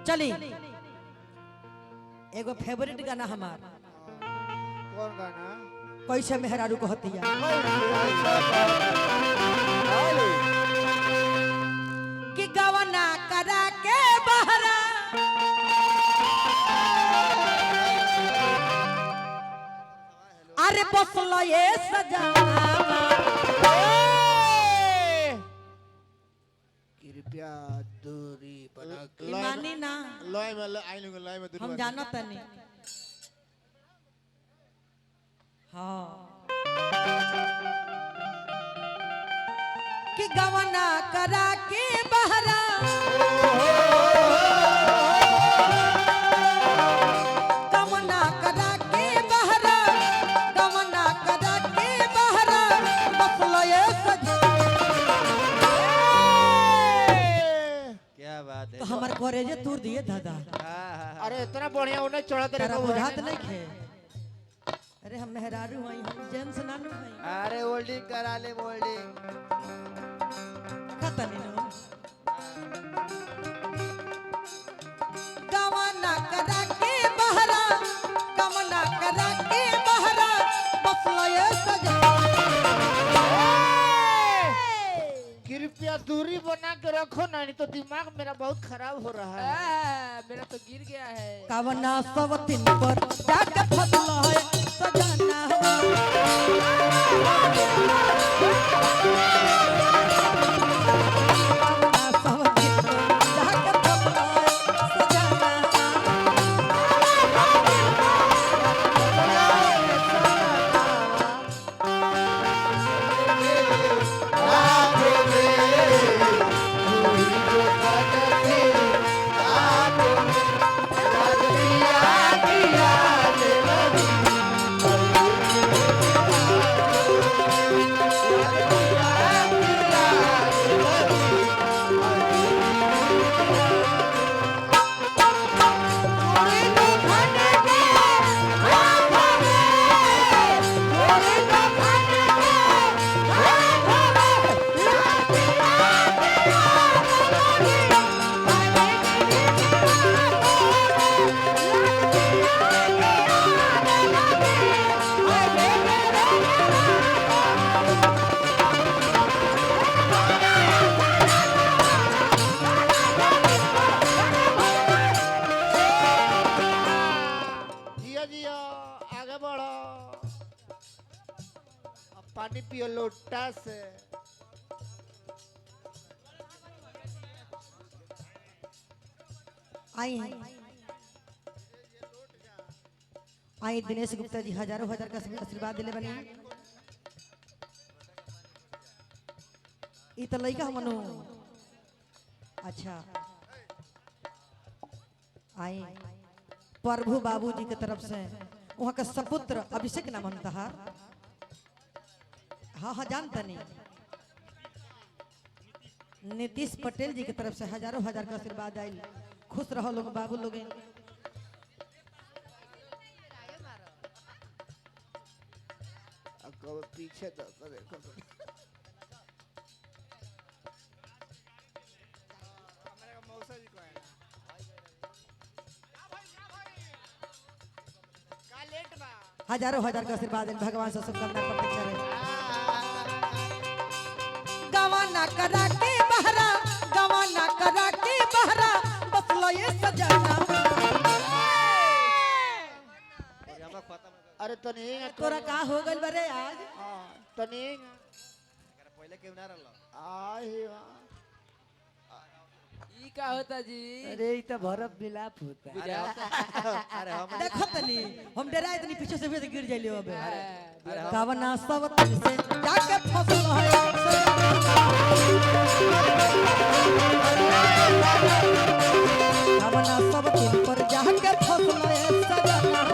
चली एगो फेवरेट गाना हमार। कौन गाना? कैसे मेहरारू को हतिया कि गवना करा के बहरा अरे बसलो ये सजाना कृपया दूरी बना के ईमानी ना लय में आई लोग लय में दूरी हम जानो तनी। हाँ कि गवना करा के बहरा गवना करा के बहरा गवना करा के बहरा बसलो ये क्या बात है। तो हमार कॉलेज तूर दिए दादा। अरे इतना बढ़िया उन्हें चढ़ा तेरे को बुझात नहीं खे। अरे हम मेहरारू हई हम जेंट्स नानू हई। अरे होल्डिंग करा ले होल्डिंग खतनी नो गवना करा के बहरा गवना करा के बहरा बसलो ये सजा कृपया दूरी बना के रखो ना, नहीं तो दिमाग मेरा बहुत खराब हो रहा है। मेरा तो गिर गया है। कवना सब दिन पर जाके फसलो है सजाना सब दिन पर जाके फसलो है सजाना आगे बढ़ो, पानी पियो लोटा से। आई आई दिनेश गुप्ता जी हजारों हजार का आशीर्वाद दिले बनी। ई तो लइका मनु अच्छा आई प्रभु बाबूजी के तरफ से वहाँ का सपुत्र अभिषेक नाम अंतहार। हाँ हाँ जानता नहीं नीतीश पटेल जी की तरफ से हजारों हजार का आशीर्वाद आई। खुश रहो लोग बाबू लोग। पीछे देखो हजारों हजार का आशीर्वाद भगवान से शुभकामना प्रतीक्षा रहे। गवाना करा के बहरा गवाना करा के बहरा बसलो ये सजाना। अरे तो नहीं तोरा का हो गइल बरे आज? तो नहीं पहले क्यों ना रहलो ई का होता जी? अरे ई तो भरत मिलाप होता है। अरे हम देखो तनी हम डरा इतनी पीछे से भी गिर जाइले अबे। गवाना सब तन से जाके फसलो है गवाना सब दिन पर जाके फसलो है सजाना।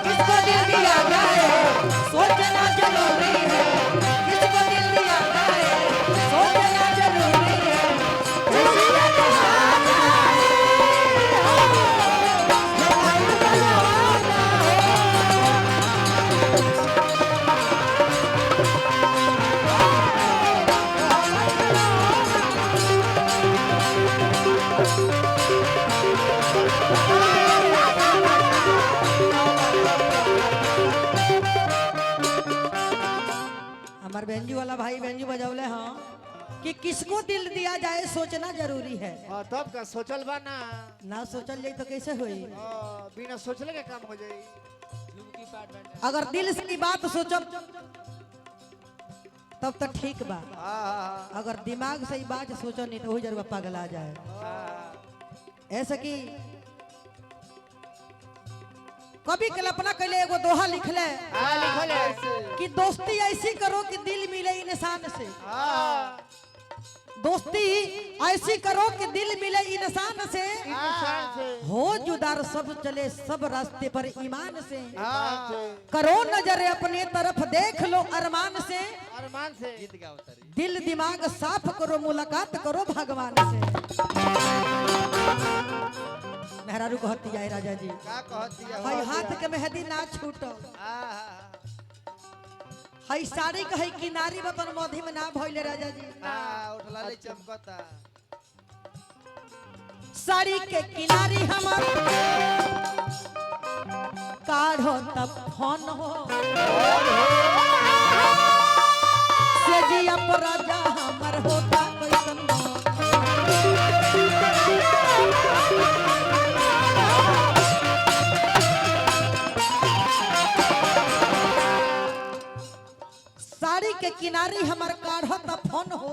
किसको दिल दिया जाए सोचना जरूरी है। किसको बेंजू वाला भाई बेंजू बजौले हाँ कि किसको दिल दिया जाए सोचना जरूरी है। हाँ तब का सोचल बा ना ना सोचल जाए तो कैसे होई। बिना सोचले के काम हो जाई। झुमकी पाट बैठ अगर दिल से की बात सोचब तब तो ठीक बा, अगर दिमाग से ही बात सोचो नहीं तो वही जरूर पागल आ जाए। ऐसे कि कभी कल्पना कैले एगो दोहा लिखले लिखल है कि दोस्ती ऐसी करो कि दिल मिले इंसान से, दोस्ती ऐसी करो कि दिल मिले इंसान से, इंसान से हो जुदार सब चले सब रास्ते पर ईमान से, से करो नजर अपने तरफ देख लो अरमान से, अरमान से दिल दिमाग साफ करो मुलाकात करो भगवान से। मेहरारू कहती है राजा जी का कहती है हई हाथ के मेहंदी ना छूटो, हई साड़ी के हई किनारी बतन मधी में ना भइले राजा जी, उठला ले चमकता साड़ी के किनारी हमर काढ़ो तब फोन हो से जिया पर राजा हमर होता कैसन साड़ी के किनारी हमर काढ़ो तब फोन हो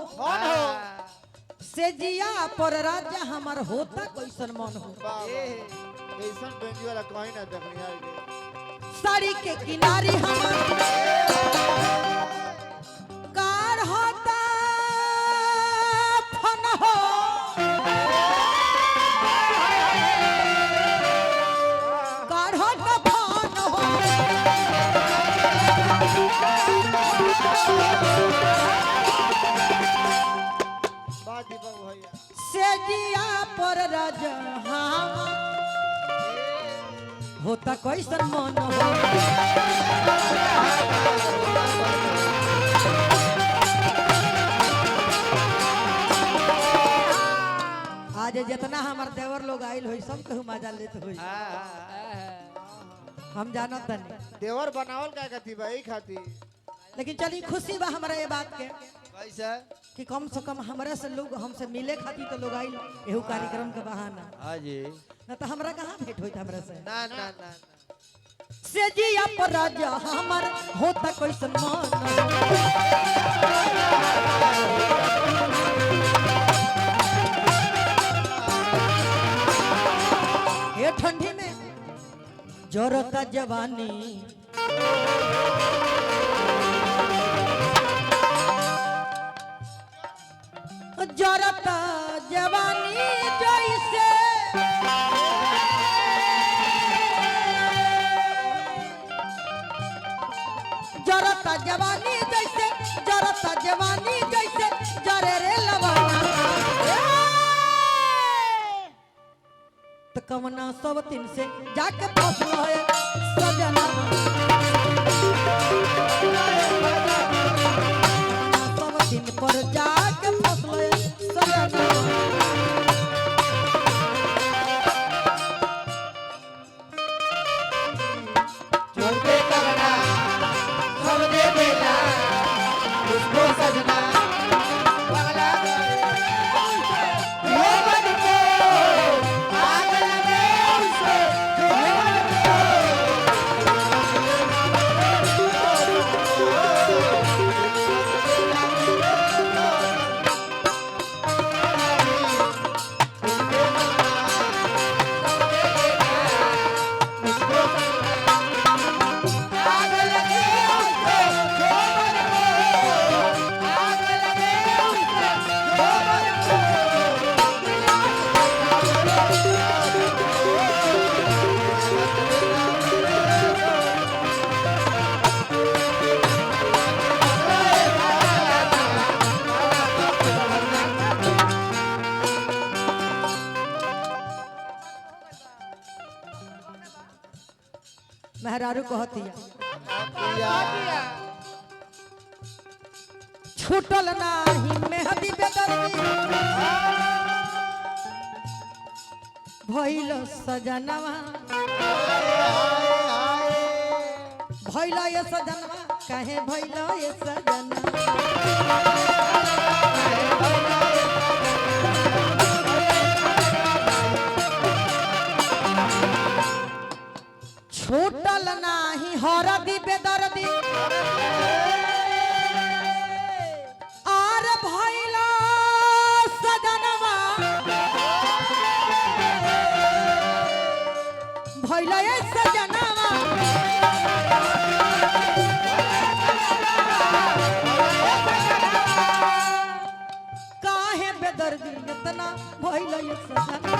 से जिया पर राजा हमर होता कैसन मन हो। ऐसा बेंजी वाला कहीं ना देखनी है। साड़ी के किनारी हमर काढ़ो तब फोन हो काढ़ो तब फोन हो दीपक भैया से जिया पर राजा हमर होता कैसन मन हो। आज जितना हमार देवर लोग आइल होई सब कहू मजा लेत होई, हम जानत नहीं, देवर बनावल का खाती भाई खाती लेकिन चली खुशी बा हमारा ये बात के कैसा कि कम से कम हमरा से लोग हमसे मिले खाती तो लोग आइल एहू कार्यक्रम के बहाना, हाँ जी न तो हमरा कहाँ भेंट होई हमरा से। ना ना ना से जिया पर राजा हमर होता कैसन मन ये ठंडी में जोरता जवानी जोरता जवानी जैसे जरता जवानी जैसे जरता जवानी जैसे जरे रे लवाना तो कमना सब दिन से जाके फसलो है सजना सब दिन पर जाके फसलो है सजना सजना मेहरारू कहती छूटल नाही मेहदी बेदर्दी भइल सजनवा भइल ये सजनवा कहे भइल ये सजनवा बेदर्दी इतना भइल ये सजना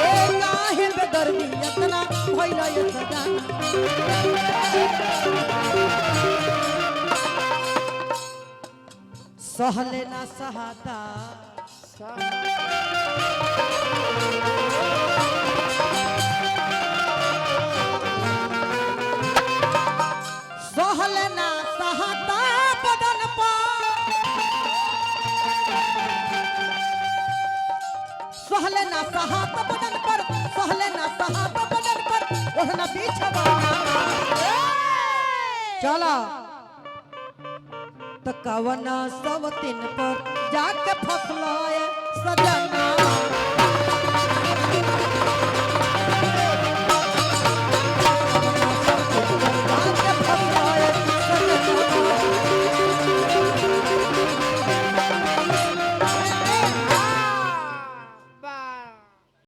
ए काहे बेदर्दी इतना भइल ये सजना सहले ना सहाता सहले ना सहाता बदन पर सहले ना सहाता बदन पर सहले ना सहाता बदन पर ओढ़ना बिछवा चला तो कवना सब तीन पर जाके फसलाए सजना